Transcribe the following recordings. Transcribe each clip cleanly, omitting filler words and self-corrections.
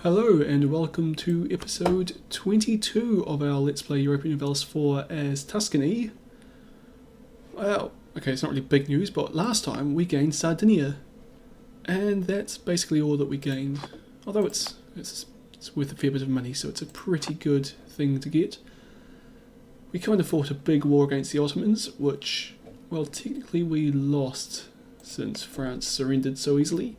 Hello and welcome to episode 22 of our Let's Play Europa Universalis 4 as Tuscany. Well, okay, it's not really big news, but last time we gained Sardinia. And that's basically all that we gained. Although it's worth a fair bit of money, so it's a pretty good thing to get. We kind of fought a big war against the Ottomans, which, well, technically we lost since France surrendered so easily.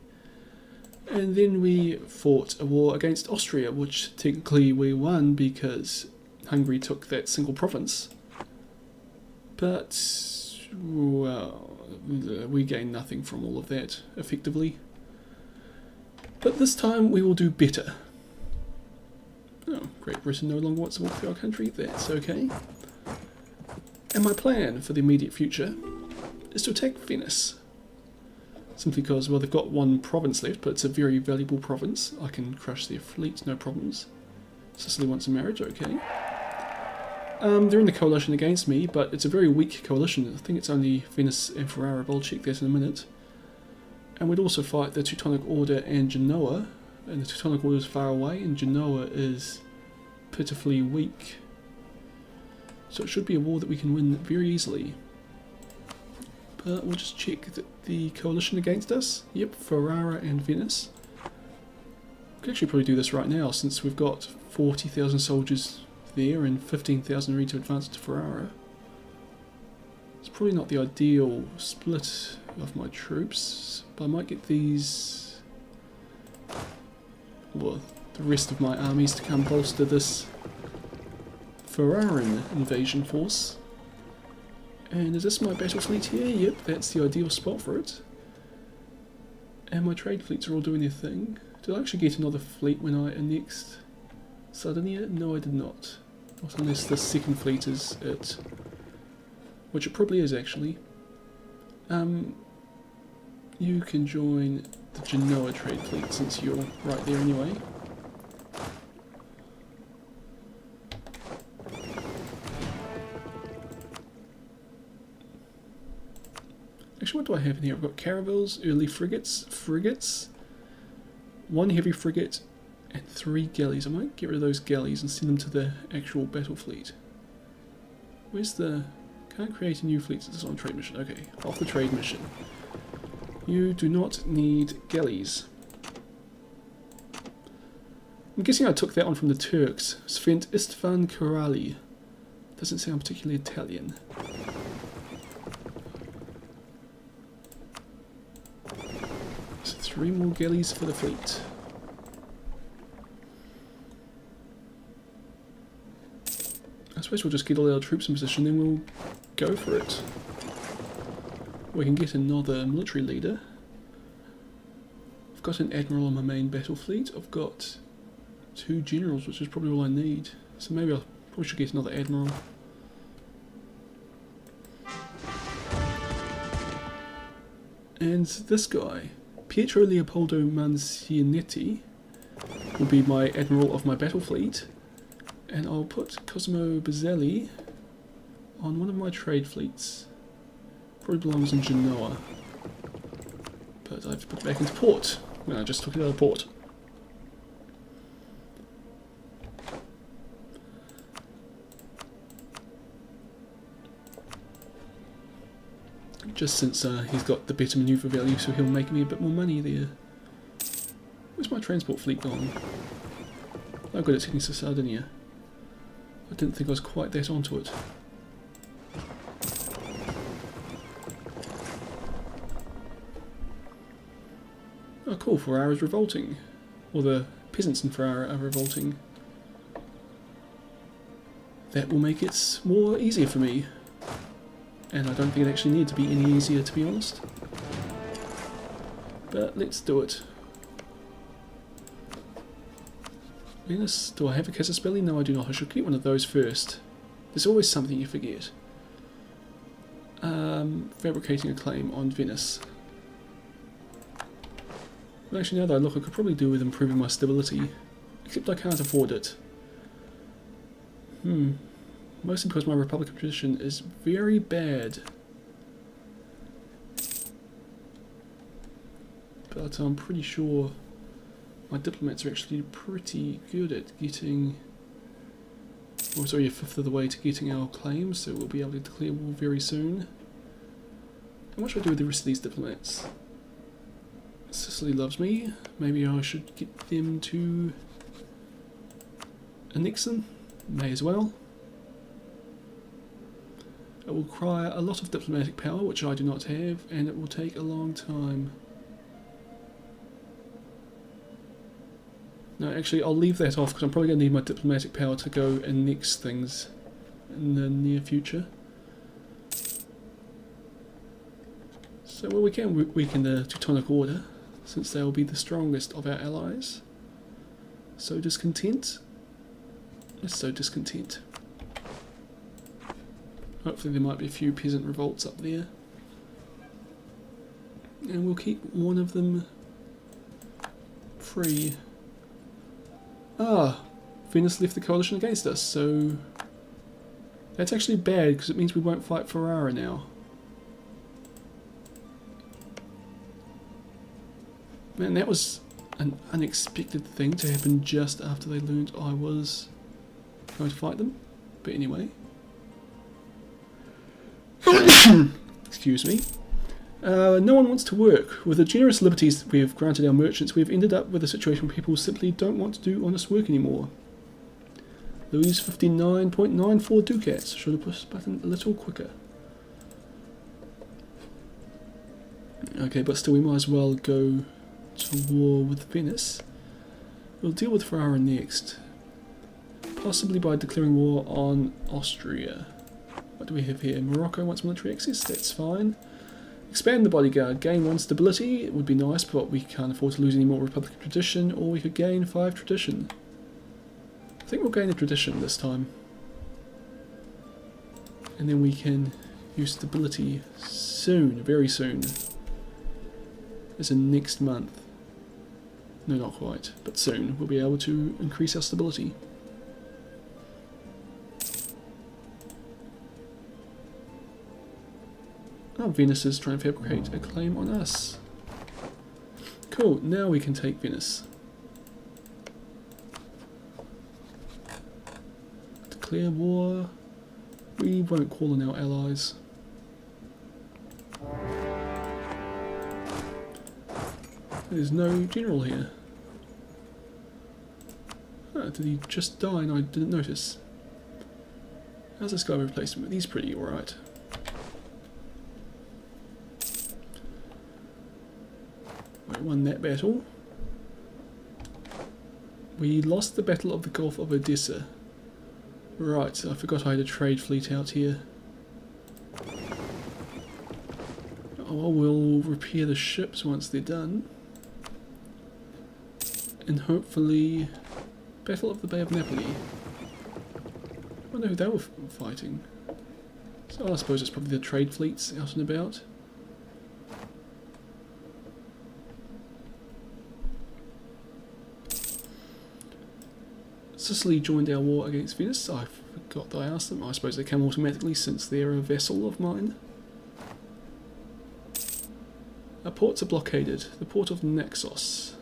And then we fought a war against Austria, which technically we won because Hungary took that single province. But, well, we gained nothing from all of that, effectively. But this time we will do better. Oh, Great Britain no longer wants to walk through our country, that's okay. And my plan for the immediate future is to attack Venice. Simply because, well, they've got one province left, but it's a very valuable province. I can crush their fleet, no problems. Sicily wants a marriage, okay. They're in the coalition against me, but it's a very weak coalition. I think it's only Venice and Ferrara, but I'll check that in a minute. And we'd also fight the Teutonic Order and Genoa. And the Teutonic Order is far away, and Genoa is pitifully weak. So it should be a war that we can win very easily. But we'll just check that the coalition against us. Yep, Ferrara and Venice. We could actually probably do this right now since we've got 40,000 soldiers there and 15,000 ready to advance to Ferrara. It's probably not the ideal split of my troops, but I might get these, well, the rest of my armies to come bolster this Ferraran invasion force. And is this my battle fleet here? Yep, that's the ideal spot for it. And my trade fleets are all doing their thing. Did I actually get another fleet when I annexed Sardinia? No, I did not. Not unless the second fleet is it. Which it probably is, actually. You can join the Genoa trade fleet since you're right there anyway. Actually, what do I have in here? I've got caravels, early frigates, one heavy frigate, and 3 galleys. I might get rid of those galleys and send them to the actual battle fleet. Where's the... Can't create a new fleet since it's on trade mission. Okay, off the trade mission. You do not need galleys. I'm guessing I took that one from the Turks. Svent Istvan Karali. Doesn't sound particularly Italian. So 3 more galleys for the fleet. I suppose we'll just get all our troops in position, then we'll go for it. We can get another military leader. I've got an admiral on my main battle fleet. I've got 2 generals, which is probably all I need. So maybe I probably should get another admiral. And this guy, Pietro Leopoldo Mancinetti, will be my admiral of my battle fleet. And I'll put Cosimo Bazzelli on one of my trade fleets. Probably belongs in Genoa. But I have to put it back into port. No, I just took it out of port. Just since he's got the better manoeuvre value, so he'll make me a bit more money there. Where's my transport fleet gone? Oh good, it's heading to Sardinia. I didn't think I was quite that onto it. Oh cool, Ferrara is revolting. Or the peasants in Ferrara are revolting. That will make it more easier for me. And I don't think it actually needs to be any easier, to be honest. But let's do it. Venice, do I have a Casaspelli? No, I do not. I should keep one of those first. There's always something you forget. Fabricating a claim on Venice. But actually, now that I look, I could probably do with improving my stability. Except I can't afford it. Mostly because my Republican position is very bad. But I'm pretty sure My diplomats are actually pretty good at getting... We're already a fifth of the way to getting our claims, so we'll be able to declare war very soon. And what should I do with the rest of these diplomats? Sicily loves me. Maybe I should get them to annex them. May as well. It will require a lot of diplomatic power, which I do not have, and it will take a long time. No, actually, I'll leave that off because I'm probably going to need my diplomatic power to go and annex things in the near future. So, well, we can weaken the Teutonic Order, since they will be the strongest of our allies. So discontent? Let's sow discontent. Hopefully there might be a few peasant revolts up there. And we'll keep one of them free. Ah, Venice left the coalition against us, so that's actually bad because it means we won't fight Ferrara now. Man, that was an unexpected thing to happen just after they learned I was going to fight them. But anyway. Excuse me. No one wants to work. With the generous liberties we have granted our merchants, we have ended up with a situation where people simply don't want to do honest work anymore. Lose 59.94 ducats. Should have pushed the button a little quicker. Okay, but still we might as well go to war with Venice. We'll deal with Ferrara next. Possibly by declaring war on Austria. What do we have here? Morocco wants military access, that's fine. Expand the bodyguard, gain 1 stability, it would be nice, but we can't afford to lose any more Republican tradition, or we could gain 5 tradition. I think we'll gain a tradition this time. And then we can use stability soon, very soon. As in next month. No, not quite, but soon we'll be able to increase our stability. Oh, Venice is trying to fabricate a claim on us. Cool, now we can take Venice. Declare war. We won't call on our allies. There's no general here. Oh, did he just die and I didn't notice? How's this guy replacement? He's pretty alright. We won that battle. We lost the Battle of the Gulf of Odessa. Right, I forgot I had a trade fleet out here. Oh, we'll repair the ships once they're done. And hopefully... Battle of the Bay of Napoli. I wonder who they were fighting. So I suppose it's probably the trade fleets out and about. Sicily joined our war against Venice. I forgot that I asked them. I suppose they come automatically since they're a vassal of mine. Our ports are blockaded. The port of Naxos.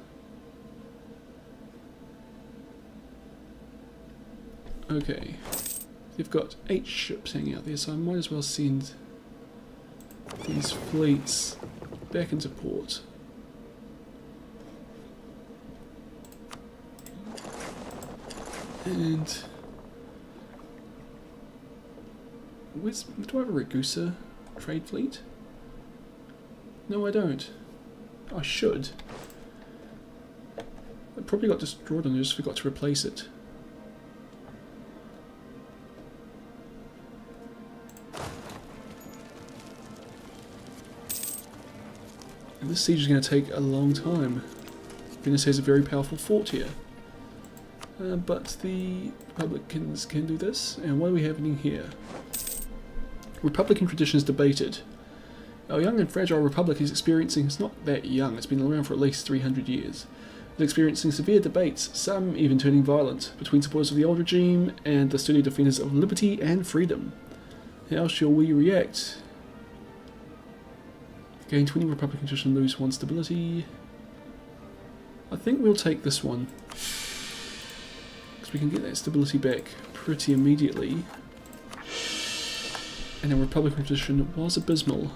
Okay. They've got 8 ships hanging out there, so I might as well send these fleets back into port. And do I have a Ragusa trade fleet? No, I don't. I should. It probably got destroyed and I just forgot to replace it. And this siege is going to take a long time. Venice has a very powerful fort here. But the Republicans can do this. And what are we having here? Republican traditions debated. Our young and fragile republic is experiencing, it's not that young, it's been around for at least 300 years. It's experiencing severe debates, some even turning violent, between supporters of the old regime and the sturdy defenders of liberty and freedom. How shall we react? Gain 20 Republican tradition, lose 1 stability. I think we'll take this one, because we can get that stability back pretty immediately. And our Republican position was abysmal.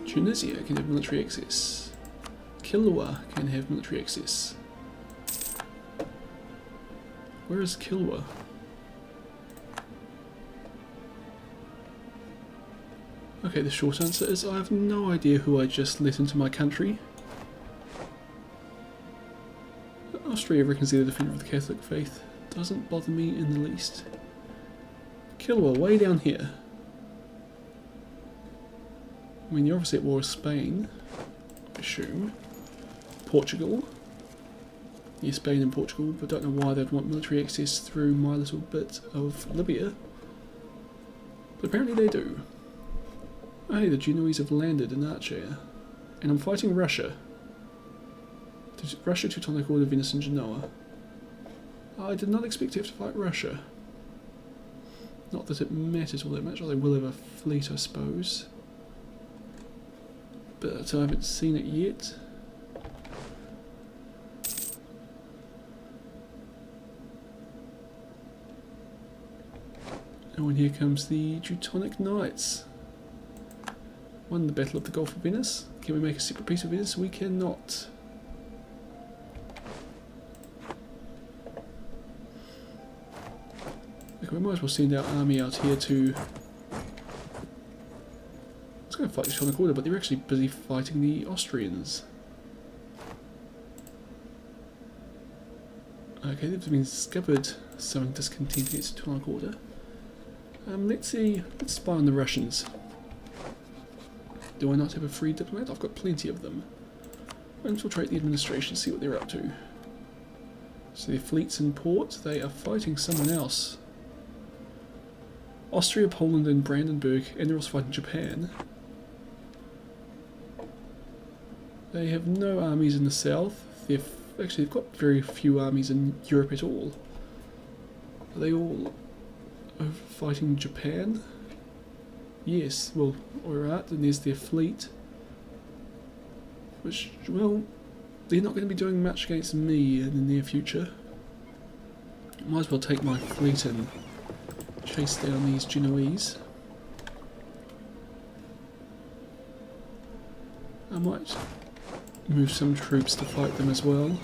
Tunisia can have military access. Kilwa can have military access. Where is Kilwa? Okay, the short answer is I have no idea who I just let into my country. Austria reckons they're the defender of the Catholic faith. Doesn't bother me in the least. Kilwa, way down here. I mean, you're obviously at war with Spain, I assume. Portugal. Yeah, Spain and Portugal, but don't know why they'd want military access through my little bit of Libya. But apparently they do. Oh, hey, the Genoese have landed in Archer. And I'm fighting Russia. Russia, Teutonic Order, Venice and Genoa. I did not expect to have to fight Russia. Not that it matters all that much, or they will have a fleet, I suppose. But I haven't seen it yet. Oh, and here comes the Teutonic Knights. Won the Battle of the Gulf of Venice. Can we make a separate peace of Venice? We cannot. Okay, we might as well send our army out here to... I was going to fight the Teutonic Order, but they're actually busy fighting the Austrians. Okay, they've been discovered sowing discontent against the Teutonic Order. Let's see, let's spy on the Russians. Do I not have a free diplomat? I've got plenty of them. Infiltrate the administration, see what they're up to. So their fleet's in port, they are fighting someone else. Austria, Poland and Brandenburg, and they're also fighting Japan. They have no armies in the south. They've got very few armies in Europe at all. Are they all over fighting Japan? Yes, well, alright, and there's their fleet. Which, well, they're not going to be doing much against me in the near future. Might as well take my fleet and chase down these Genoese. I might move some troops to fight them as well.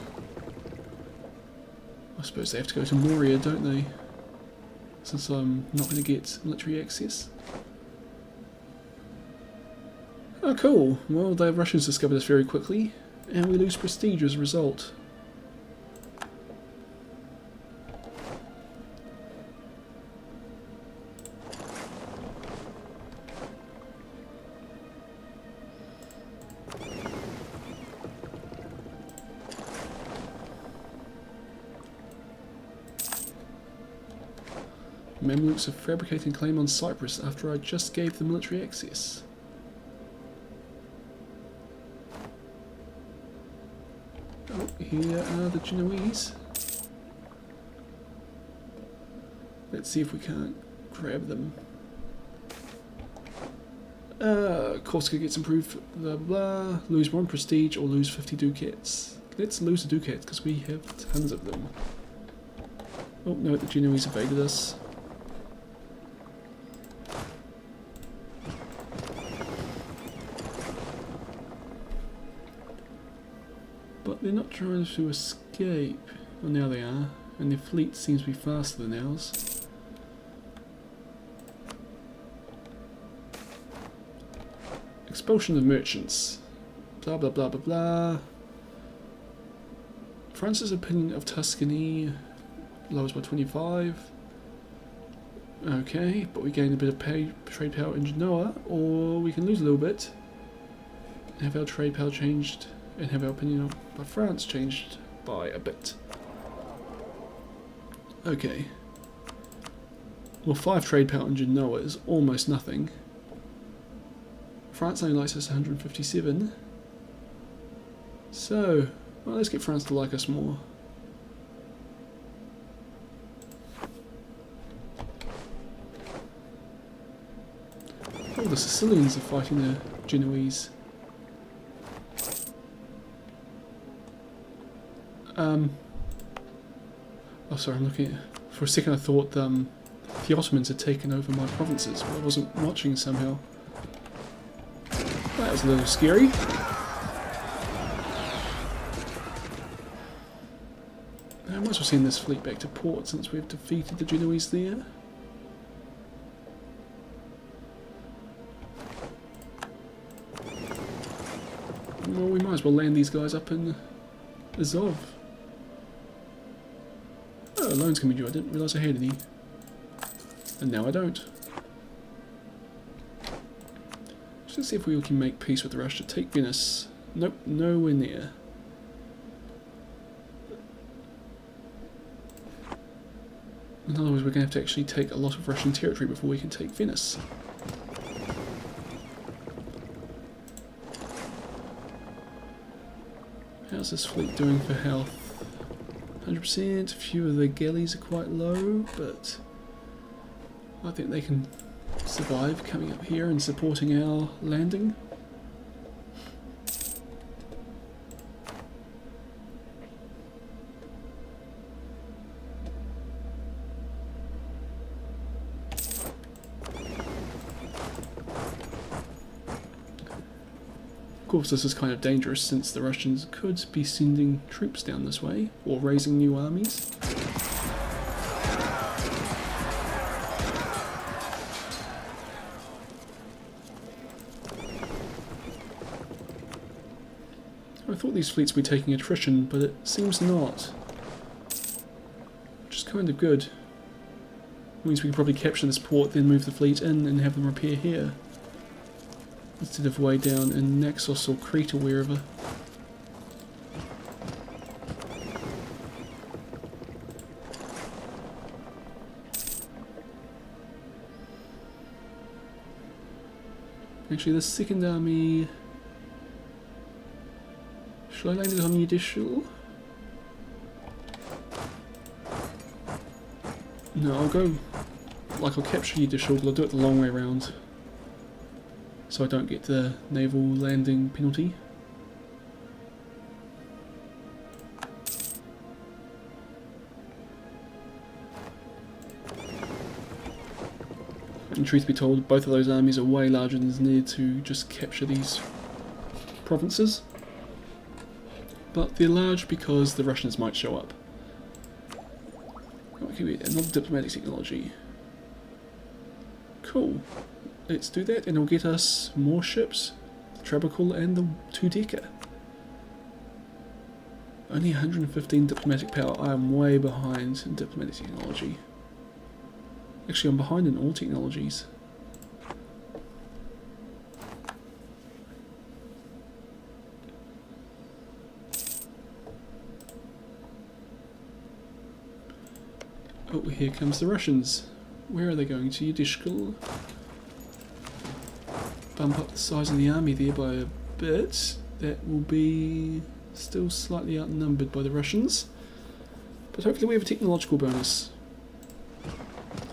I suppose they have to go to Moria, don't they? Since I'm not going to get military access. Oh cool, well the Russians discovered us very quickly, and we lose prestige as a result. Mamluks are fabricating a claim on Cyprus after I just gave them military access. Oh, here are the Genoese. Let's see if we can't grab them. Corsica gets improved, blah blah. Lose 1 prestige or lose 50 ducats. Let's lose a ducat because we have tons of them. Oh no, the Genoese evaded us. But they're not trying to escape. Well, now they are, and their fleet seems to be faster than ours. Expulsion of merchants. Blah blah blah blah blah. France's opinion of Tuscany lowers by 25. Okay, but we gain a bit of trade power in Genoa, or we can lose a little bit and have our trade power changed, and have our opinion of France changed by a bit. Okay. Well, 5 trade power in Genoa is almost nothing. France only likes us 157. So, Well, let's get France to like us more. Oh, the Sicilians are fighting the Genoese. Oh, sorry, I'm looking at... For a second I thought the Ottomans had taken over my provinces, but I wasn't watching somehow. That was a little scary. I might as well send this fleet back to port since we've defeated the Genoese there. Well, we might as well land these guys up in Azov. Oh, loans coming due. I didn't realise I had any. And now I don't. Just see if we can make peace with Russia. Take Venice. Nope, nowhere near. In other words, we're going to have to actually take a lot of Russian territory before we can take Venice. How's this fleet doing for health? 100%. A few of the galleys are quite low, but I think they can survive coming up here and supporting our landing. Of course, this is kind of dangerous since the Russians could be sending troops down this way, or raising new armies. I thought these fleets would be taking attrition, but it seems not. Which is kind of good. It means we can probably capture this port, then move the fleet in and have them repair here, instead of way down in Naxos or Crete or wherever. Actually, the second army... Should I land it on Judicial? No, I'll go... I'll capture Judicial, but I'll do it the long way around, so I don't get the naval landing penalty. And truth be told, both of those armies are way larger than is needed to just capture these provinces. But they're large because the Russians might show up. Okay, another diplomatic technology. Cool. Let's do that, and it'll get us more ships, the Trabucal and the two-decker. Only 115 diplomatic power. I am way behind in diplomatic technology. Actually, I'm behind in all technologies. Oh, here comes the Russians. Where are they going to? Yudishkal. Bump up the size of the army there by a bit. That will be still slightly outnumbered by the Russians. But hopefully we have a technological bonus.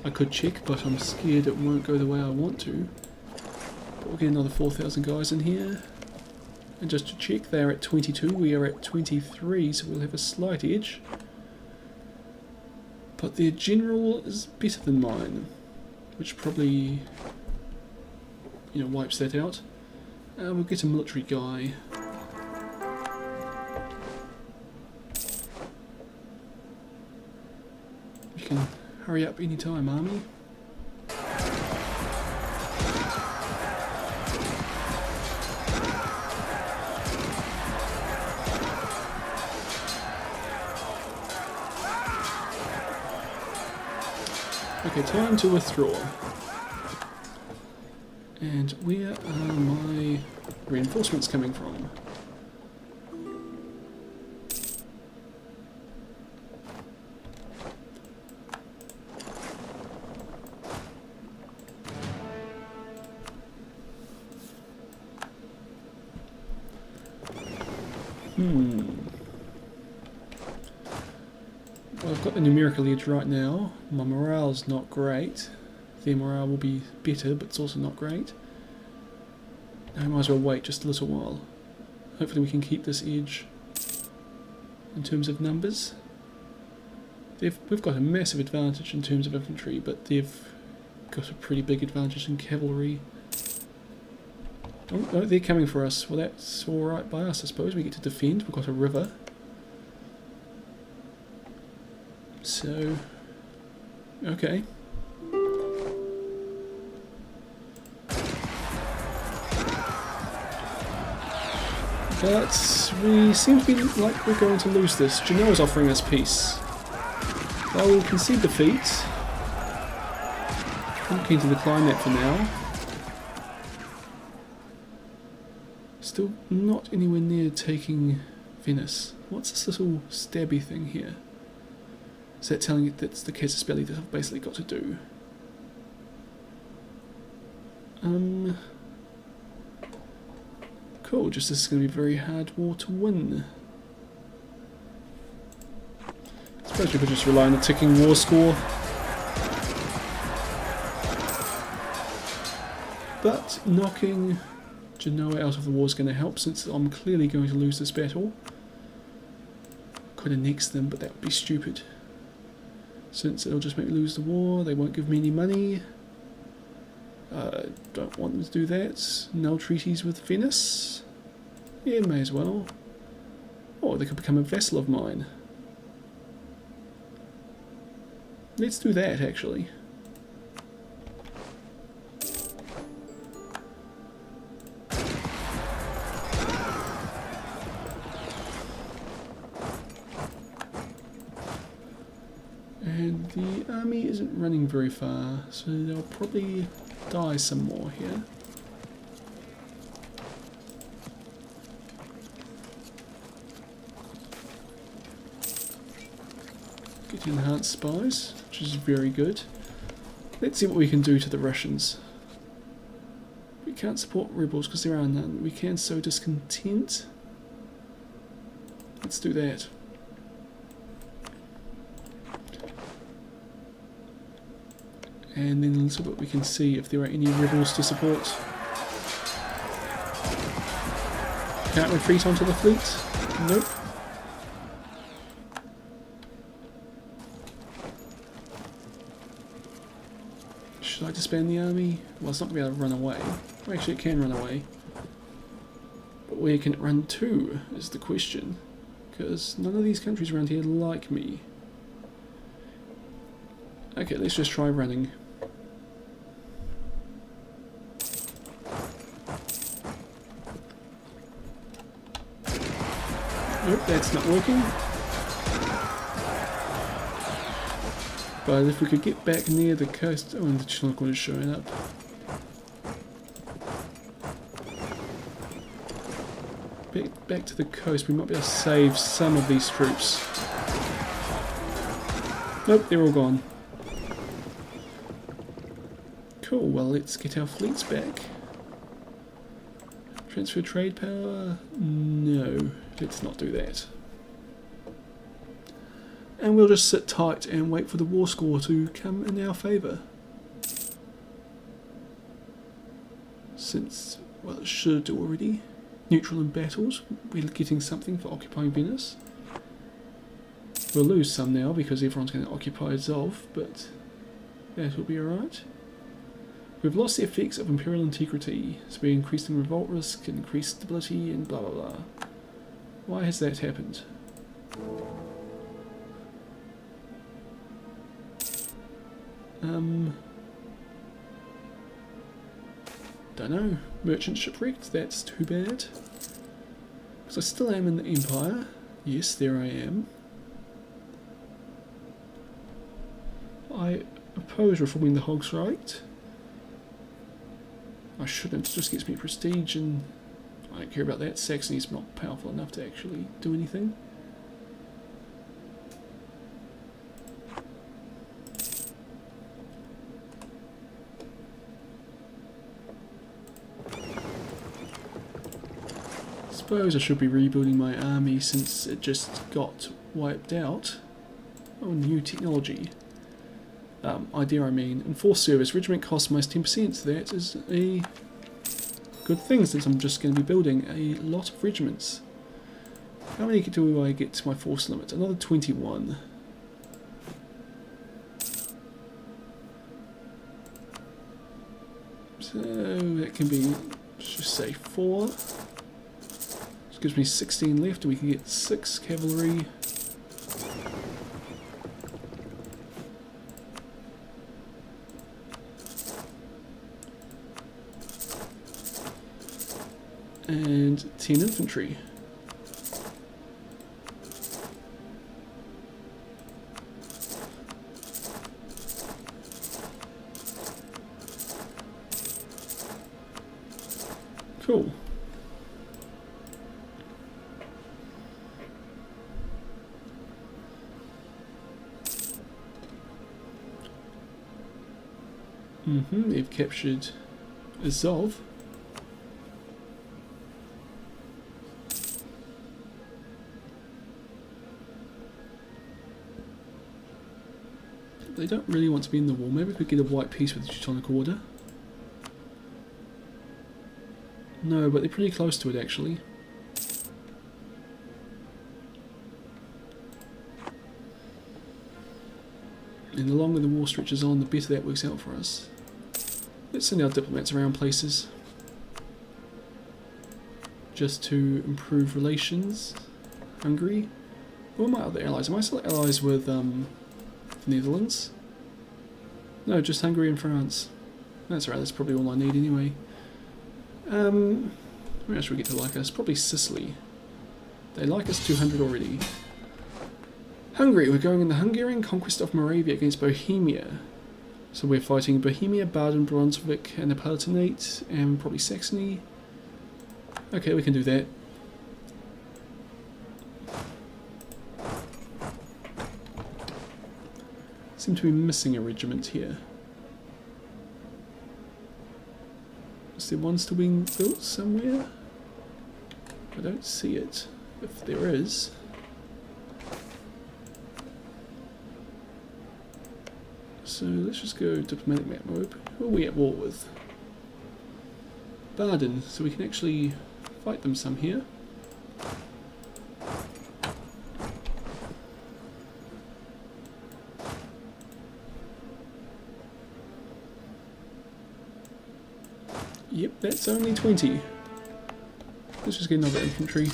I could check, but I'm scared it won't go the way I want to. But we'll get another 4,000 guys in here. And just to check, they are at 22, we are at 23, so we'll have a slight edge. But their general is better than mine, which probably, you know, wipes that out. We'll get a military guy. You can hurry up any time, army. Okay, time to withdraw. And where are my reinforcements coming from? got the numerical edge right now. My morale's not great. Their morale will be better, but it's also not great. I might as well wait just a little while. Hopefully we can keep this edge in terms of numbers. We've got a massive advantage in terms of infantry, but they've got a pretty big advantage in cavalry. Oh, no, they're coming for us. Well, that's alright by us, I suppose. We get to defend. We've got a river. So, okay. But we seem to be like we're going to lose this. Genoa's offering us peace. I will concede defeat. I'm keen to decline that for now. Still not anywhere near taking Venice. What's this little stabby thing here? Is that telling you that's the casus belli that I've basically got to do? Cool, just this is going to be a very hard war to win. I suppose we could just rely on the ticking war score. But knocking Genoa out of the war is going to help, since I'm clearly going to lose this battle. Could annex them, but that would be stupid. Since it'll just make me lose the war, they won't give me any money. Don't want them to do that. Null treaties with Venice. Yeah, may as well. Or they could become a vassal of mine. Let's do that, actually. And the army isn't running very far, so they'll probably die some more here. Get enhanced spies, which is very good. Let's see what we can do to the Russians. We can't support rebels because there are none. We can sow discontent. Let's do that. And then a little bit we can see if there are any rebels to support. Can't retreat onto the fleet? Nope. Should I disband the army? Well, it's not going to be able to run away. Well, actually, it can run away. But where can it run to, is the question. Because none of these countries around here like me. Okay, let's just try running. Nope, that's not working. But if we could get back near the coast... Oh, and the Teutonic is showing up. Back to the coast, we might be able to save some of these troops. Nope, they're all gone. Cool, well let's get our fleets back. Transfer trade power? No, let's not do that. And we'll just sit tight and wait for the war score to come in our favour. Since, well, it should already. Neutral in battles, we're getting something for occupying Venice. We'll lose some now because everyone's going to occupy Azov, but that will be alright. We've lost the effects of imperial integrity, so we increased in revolt risk, increased stability, and blah blah blah. Why has that happened? Don't know. Merchant shipwrecked, that's too bad. Because I still am in the Empire. Yes, there I am. I oppose reforming the Hogsright. I shouldn't, it just gets me prestige and I don't care about that. Saxony's not powerful enough to actually do anything. Suppose I should be rebuilding my army since it just got wiped out. Oh, new technology. Idea, I mean. Enforced service. Regiment costs minus 10%. That is a good thing since I'm just going to be building a lot of regiments. How many do I get to my force limit? Another 21. So that can be, let's just say 4. This gives me 16 left and we can get 6 cavalry. And 10 infantry. Cool. They've captured Azov. They don't really want to be in the war. Maybe we could get a white peace with the Teutonic Order. No, but they're pretty close to it actually. And the longer the war stretches on, the better that works out for us. Let's send our diplomats around places. Just to improve relations. Hungary. Who are my other allies? Am I still allies with the Netherlands? No, just Hungary and France. That's right, that's probably all I need anyway. Where else should we get to like us? Probably Sicily. They like us 200 already. Hungary, we're going in the Hungarian conquest of Moravia against Bohemia. So we're fighting Bohemia, Baden, Brunswick, and the Palatinate, and probably Saxony. Okay, we can do that. Seem to be missing a regiment here. Is there one still being built somewhere? I don't see it. If there is. So let's just go diplomatic map mode. Who are we at war with? Baden, so we can actually fight them some here. Yep, that's only 20. Let's just get another infantry.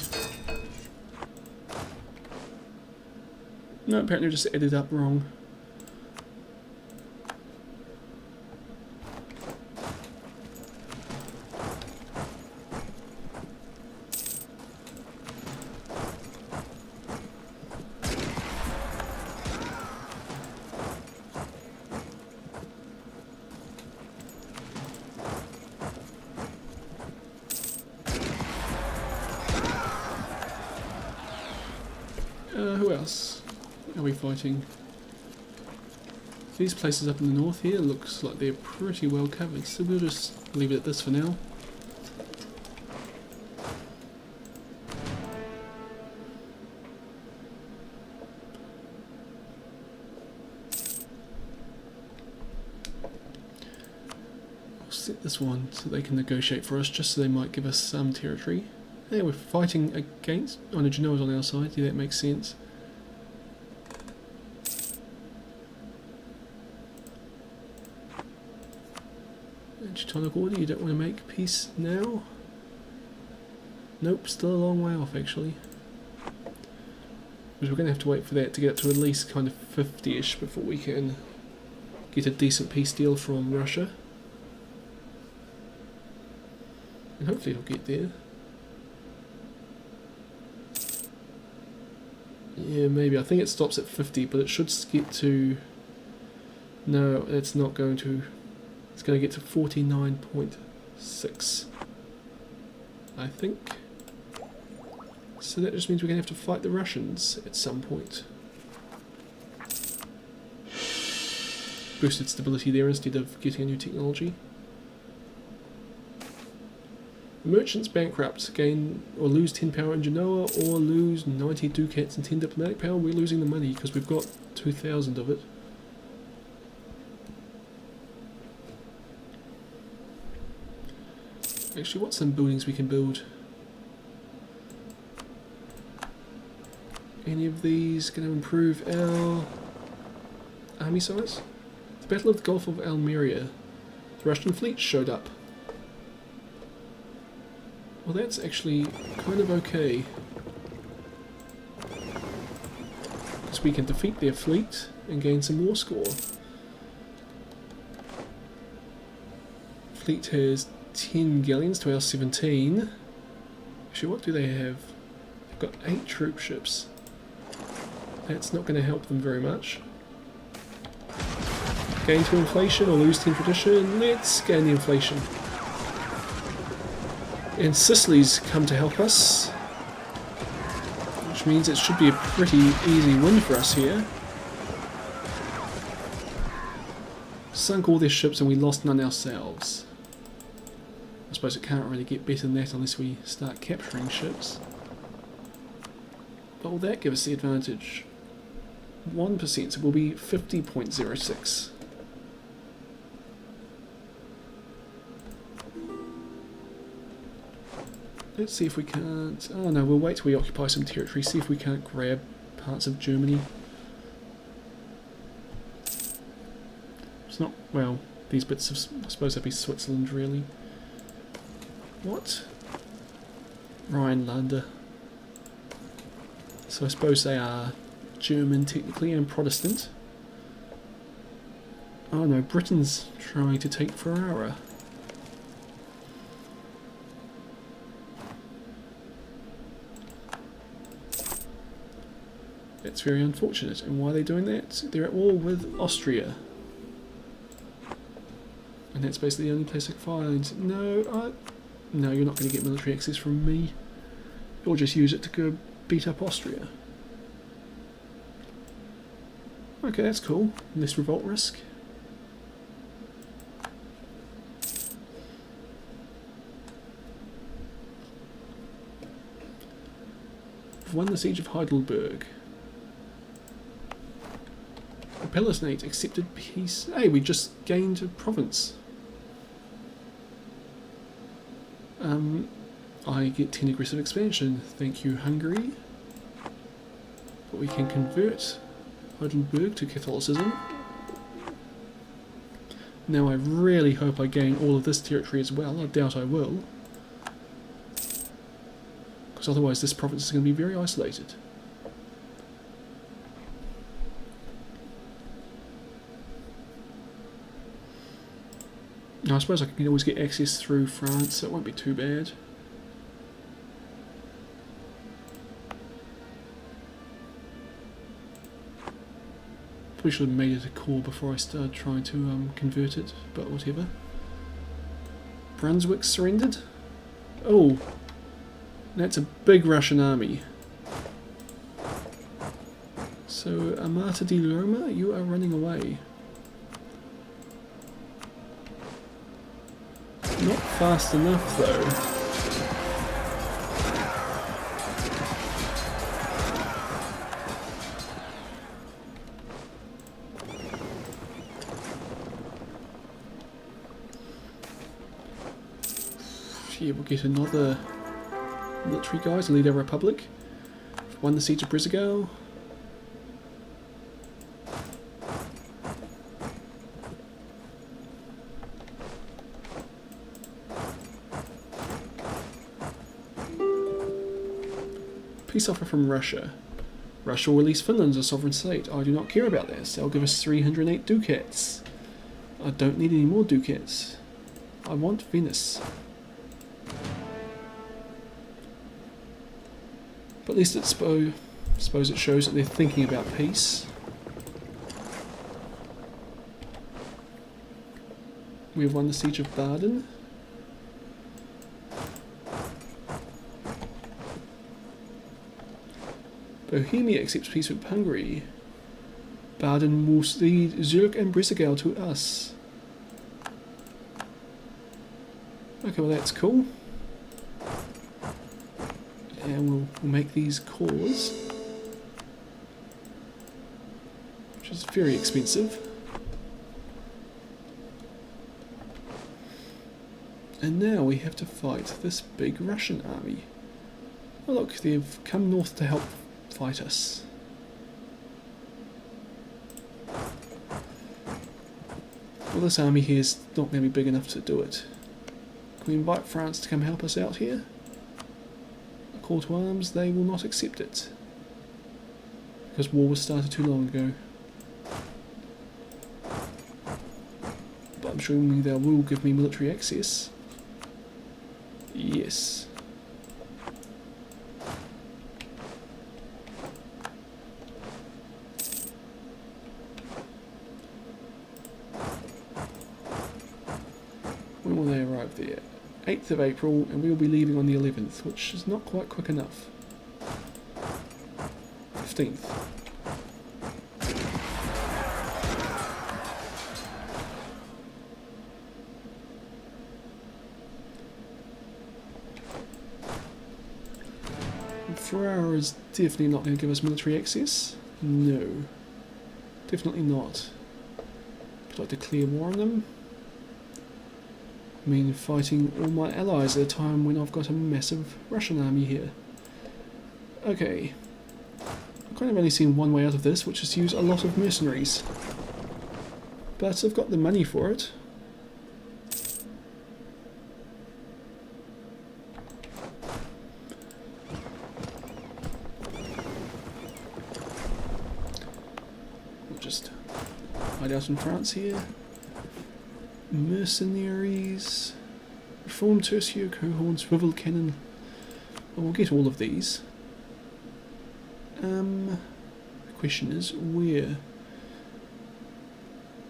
No, apparently I just added up wrong. Who else are we fighting? These places up in the north here looks like they're pretty well covered, so we'll just leave it at this for now. We'll set this one so they can negotiate for us, just so they might give us some territory. Yeah, we're fighting against... Oh no, Genoa's on our side, yeah, that makes sense. Teutonic Order, you don't want to make peace now? Nope, still a long way off actually. Because we're going to have to wait for that to get to at least kind of 50-ish before we can get a decent peace deal from Russia. And hopefully it'll get there. Yeah, maybe. I think it stops at 50, but it should get to... No, it's not going to... It's going to get to 49.6, I think. So that just means we're going to have to fight the Russians at some point. Boosted stability there instead of getting a new technology. Merchants bankrupt, gain or lose 10 power in Genoa, or lose 90 ducats and 10 diplomatic power. We're losing the money because we've got 2,000 of it. Actually, what's some buildings we can build? Any of these going to improve our army size? The Battle of the Gulf of Almeria. The Russian fleet showed up. Well, that's actually kind of okay. Because we can defeat their fleet and gain some war score. Fleet has 10 galleons to our 17. Actually, what do they have? They've got 8 troop ships. That's not going to help them very much. Gain to inflation or lose 10 tradition. Let's gain the inflation. And Sicily's come to help us, which means it should be a pretty easy win for us here. Sunk all their ships and we lost none ourselves. I suppose it can't really get better than that unless we start capturing ships. But will that give us the advantage? 1%, so we'll be 50.06. Let's see if we can't... Oh no, we'll wait till we occupy some territory, see if we can't grab parts of Germany. It's not... well, these bits of... I suppose that'd be Switzerland, really. What? Rhinelander. So I suppose they are German technically and Protestant. Oh no, Britain's trying to take Ferrara. That's very unfortunate. And why are they doing that? They're at war with Austria. And that's basically the only place I can find. No, no, you're not going to get military access from me. You'll just use it to go beat up Austria. Okay, that's cool. Less revolt risk. We've won the siege of Heidelberg. The Palatinate accepted peace. Hey, we just gained a province. I get 10 aggressive expansion. Thank you, Hungary. But we can convert Heidelberg to Catholicism. Now I really hope I gain all of this territory as well. I doubt I will. Because otherwise this province is going to be very isolated. Now I suppose I can always get access through France, so it won't be too bad. Probably should have made it a core before I started trying to convert it, but whatever. Brunswick surrendered? Oh, that's a big Russian army. So, Amata di Roma, you are running away. Not fast enough though. Yeah, we'll get another military guy to lead our republic. We've won the siege of Brizigau. Peace offer from Russia. Russia will release Finland as a sovereign state. I do not care about this. They'll give us 308 ducats. I don't need any more ducats. I want Venice. But at least I suppose it shows that they're thinking about peace. We have won the siege of Baden. Bohemia accepts peace with Hungary. Baden will cede Zurich and Brizigau to us. Okay, well that's cool. And we'll make these cores, which is very expensive. And now we have to fight this big Russian army. Oh look, they've come north to help fight us. Well, this army here is not going to be big enough to do it. Can we invite France to come help us out here? A call to arms, they will not accept it. Because war was started too long ago. But I'm sure they will give me military access. Yes. When will they arrive there? 8th of April, and we will be leaving on the 11th, which is not quite quick enough. 15th. Ferrara is definitely not going to give us military access. No. Definitely not. Would I declare war on them? I mean, fighting all my allies at a time when I've got a massive Russian army here. Okay. I've kind of only seen one way out of this, which is to use a lot of mercenaries. But I've got the money for it. Just hide out in France here. Mercenaries, reformed tercio, cohorn, swivel cannon. Well, we'll get all of these. The question is where?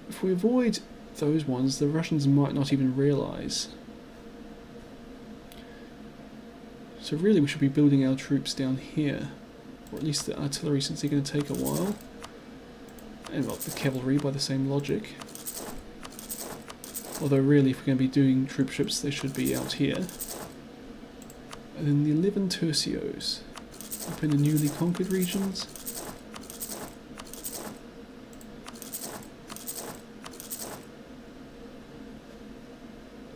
If we avoid those ones, the Russians might not even realise. So really we should be building our troops down here, or at least the artillery, since they're going to take a while. And well, the cavalry by the same logic. Although really, if we're going to be doing troop ships, they should be out here. And then the 11 tercios up in the newly conquered regions.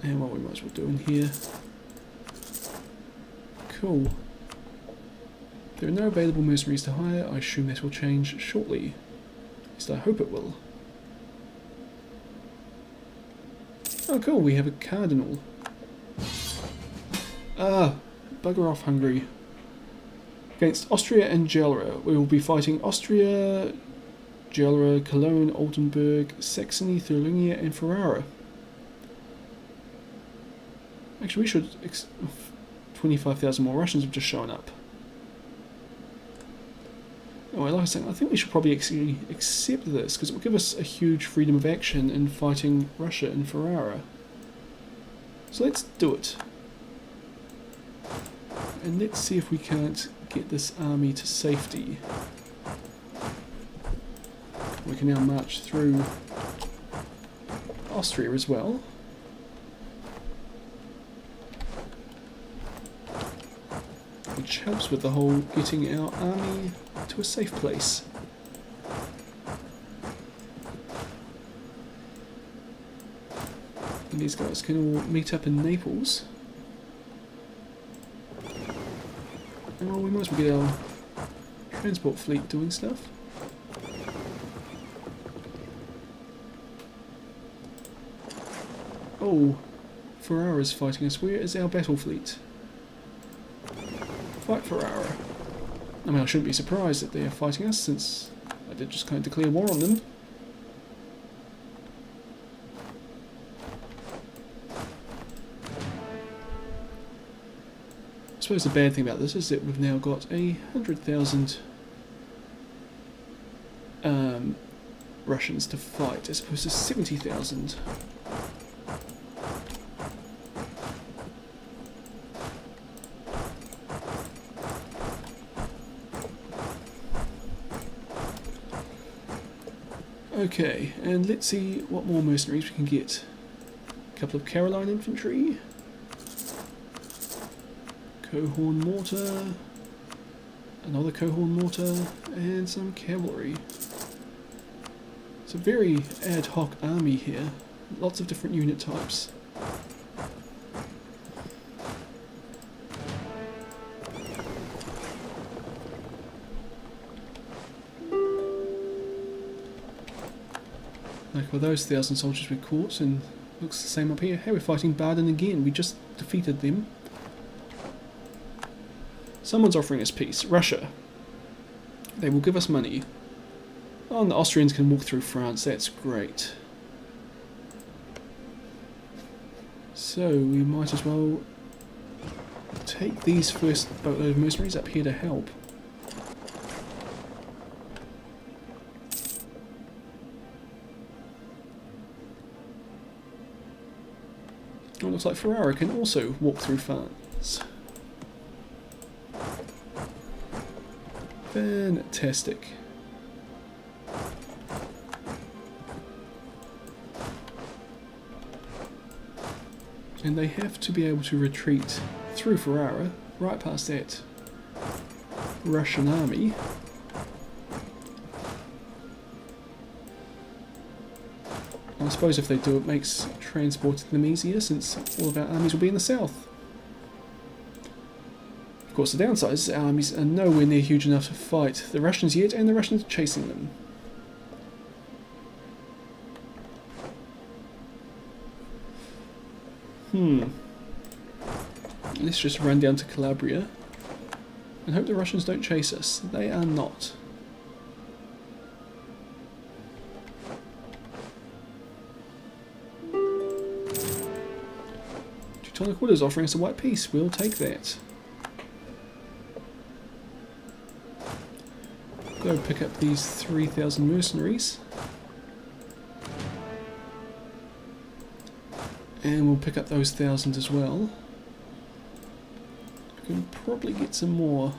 And what we might as well do in here. Cool. There are no available mercenaries to hire. I assume that will change shortly. At least I hope it will. Oh cool, we have a cardinal. Ah, bugger off Hungary. Against Austria and Gelre, we will be fighting Austria, Gelre, Cologne, Oldenburg, Saxony, Thuringia and Ferrara. Actually we should... 25,000 more Russians have just shown up. Oh, like I was saying, I think we should probably actually accept this, because it will give us a huge freedom of action in fighting Russia and Ferrara. So let's do it. And let's see if we can't get this army to safety. We can now march through Austria as well. Which helps with the whole getting our army to a safe place. And these guys can all meet up in Naples. And well, we might as well get our transport fleet doing stuff. Oh, Ferrara's fighting us. Where is our battle fleet? Fight Ferrara. I mean, I shouldn't be surprised that they are fighting us, since I did just kind of declare war on them. I suppose the bad thing about this is that we've now got 100,000 Russians to fight, as opposed to 70,000. Okay, and let's see what more mercenaries we can get. A couple of Caroline infantry. Cohorn mortar, another cohorn mortar, and some cavalry. It's a very ad hoc army here, lots of different unit types. Like with those 1,000 soldiers we caught, and looks the same up here. Hey, we're fighting Baden again, we just defeated them. Someone's offering us peace. Russia. They will give us money. Oh, and the Austrians can walk through France, that's great. So we might as well take these first boatload of mercenaries up here to help. Oh, it looks like Ferrara can also walk through France. Fantastic. And they have to be able to retreat through Ferrara, right past that Russian army. I suppose if they do, it makes transporting them easier, since all of our armies will be in the south. Of course, the downside is our armies are nowhere near huge enough to fight the Russians yet, and the Russians are chasing them. Let's just run down to Calabria and hope the Russians don't chase us. They are not. Teutonic Knights is offering us a white peace. We'll take that. Go pick up these 3,000 mercenaries. And we'll pick up those 1,000 as well. We can probably get some more.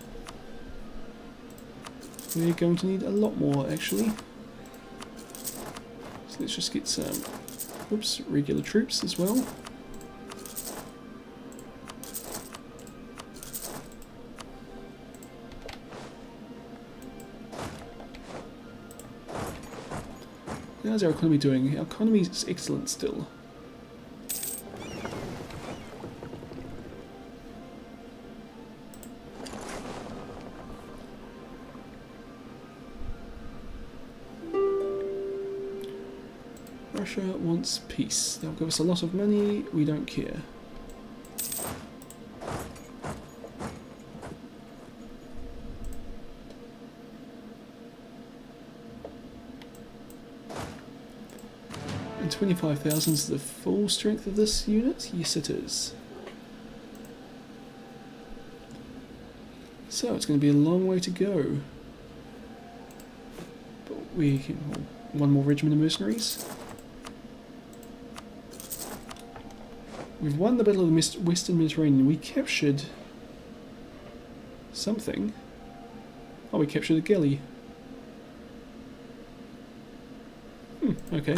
We're going to need a lot more, actually. So let's just get some regular troops as well. How's our economy doing? Our economy is excellent still. Russia wants peace. They'll give us a lot of money, we don't care. And 25,000 is the full strength of this unit? Yes, it is. So it's going to be a long way to go. But we can... one more regiment of mercenaries. We've won the Battle of the Western Mediterranean. We captured something. Oh, we captured a galley. Okay.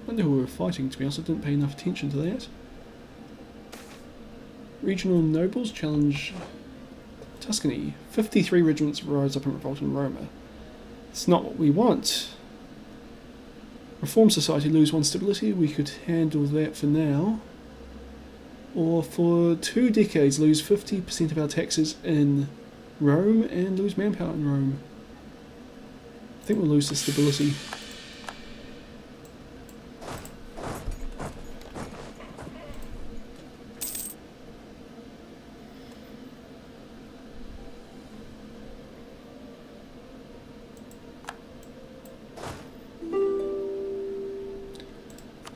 I wonder who we were fighting, to be honest. I didn't pay enough attention to that. Regional nobles challenge Tuscany. 53 regiments rise up and revolt in Roma. It's not what we want. Reform society lose one stability. We could handle that for now. Or for 2 decades lose 50% of our taxes in Rome and lose manpower in Rome. I think we'll lose the stability.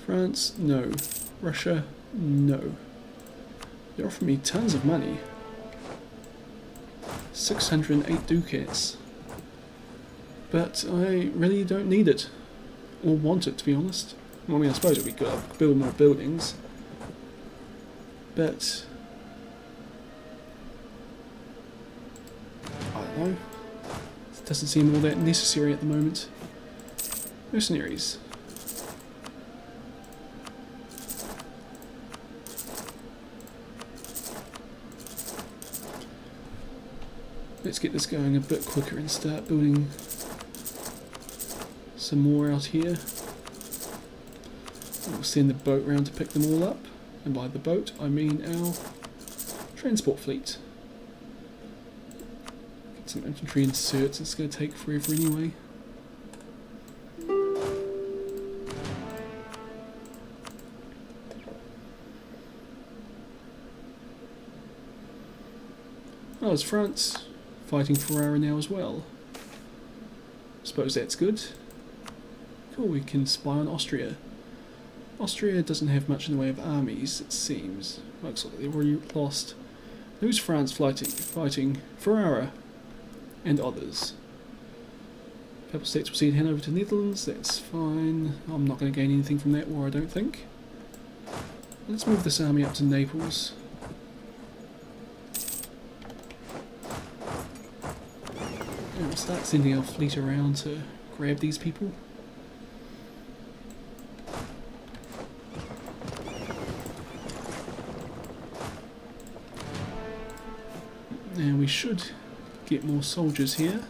France, no. Russia, no. They're offering me tons of money. 608 ducats. But I really don't need it. Or want it, to be honest. Well, I mean, I suppose it'd be good to build more buildings. But... I don't know. Doesn't seem all that necessary at the moment. Mercenaries. Let's get this going a bit quicker and start building some more out here. We'll send the boat round to pick them all up, and by the boat I mean our transport fleet. Get some infantry inserts, it's going to take forever anyway. Oh, it's France fighting Ferrara now as well. Suppose that's good. Cool, we can spy on Austria. Austria doesn't have much in the way of armies, it seems. Looks like they've already lost. Who's France fighting? Ferrara and others. Papal States will cede Hanover to the Netherlands, that's fine. I'm not going to gain anything from that war, I don't think. Let's move this army up to Naples. And we'll start sending our fleet around to grab these people. And we should get more soldiers here.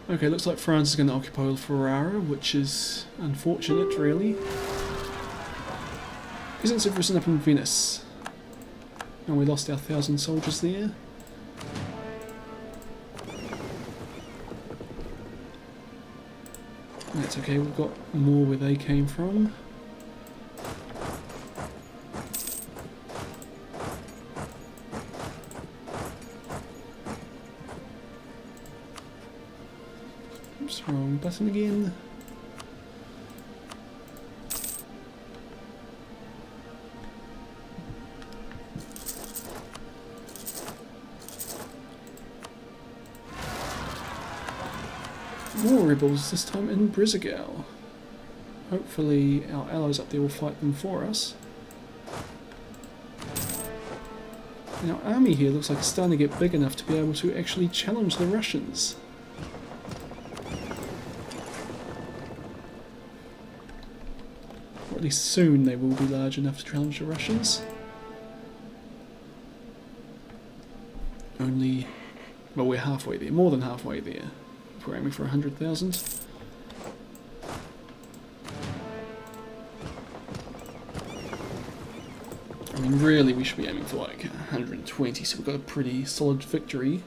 Okay, looks like France is going to occupy Ferrara, which is unfortunate, really. Peasants have risen up in Venice. And we lost our 1,000 soldiers there. That's okay, we've got more where they came from. Oops, wrong button again. More rebels, this time in Brizigau. Hopefully our allies up there will fight them for us. And our army here looks like it's starting to get big enough to be able to actually challenge the Russians. Or at least soon they will be large enough to challenge the Russians. Only, well, we're halfway there, more than halfway there. We're aiming for 100,000. I mean, really, we should be aiming for like 120, so we've got a pretty solid victory,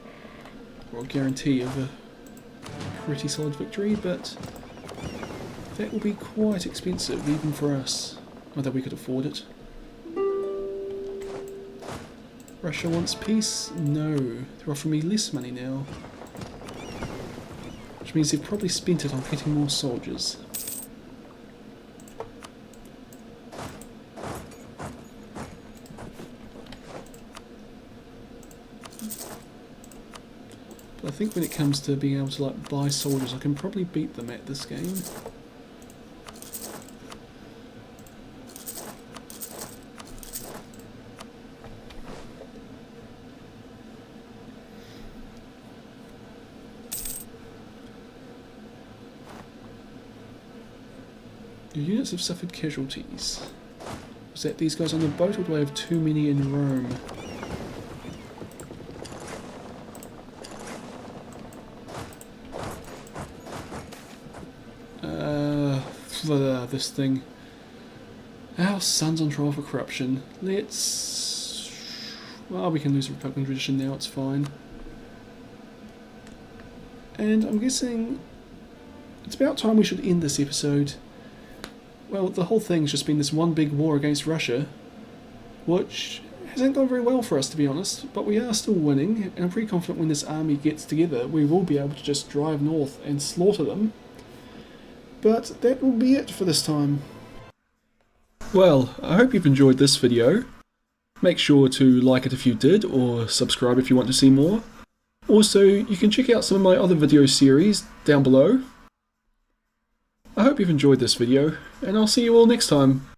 or a guarantee of a pretty solid victory, but that will be quite expensive, even for us, although we could afford it. Russia wants peace? No, they're offering me less money now. Which means they've probably spent it on getting more soldiers. But I think when it comes to being able to like buy soldiers, I can probably beat them at this game. Your units have suffered casualties. Was that these guys on the boat, or do I have too many in Rome? This thing. Our son's on trial for corruption. Let's... Well, we can lose the Republican tradition now, it's fine. And I'm guessing it's about time we should end this episode. Well, the whole thing's just been this one big war against Russia, which hasn't gone very well for us, to be honest, but we are still winning, and I'm pretty confident when this army gets together, we will be able to just drive north and slaughter them. But that will be it for this time. Well, I hope you've enjoyed this video. Make sure to like it if you did, or subscribe if you want to see more. Also, you can check out some of my other video series down below. I hope you've enjoyed this video, and I'll see you all next time.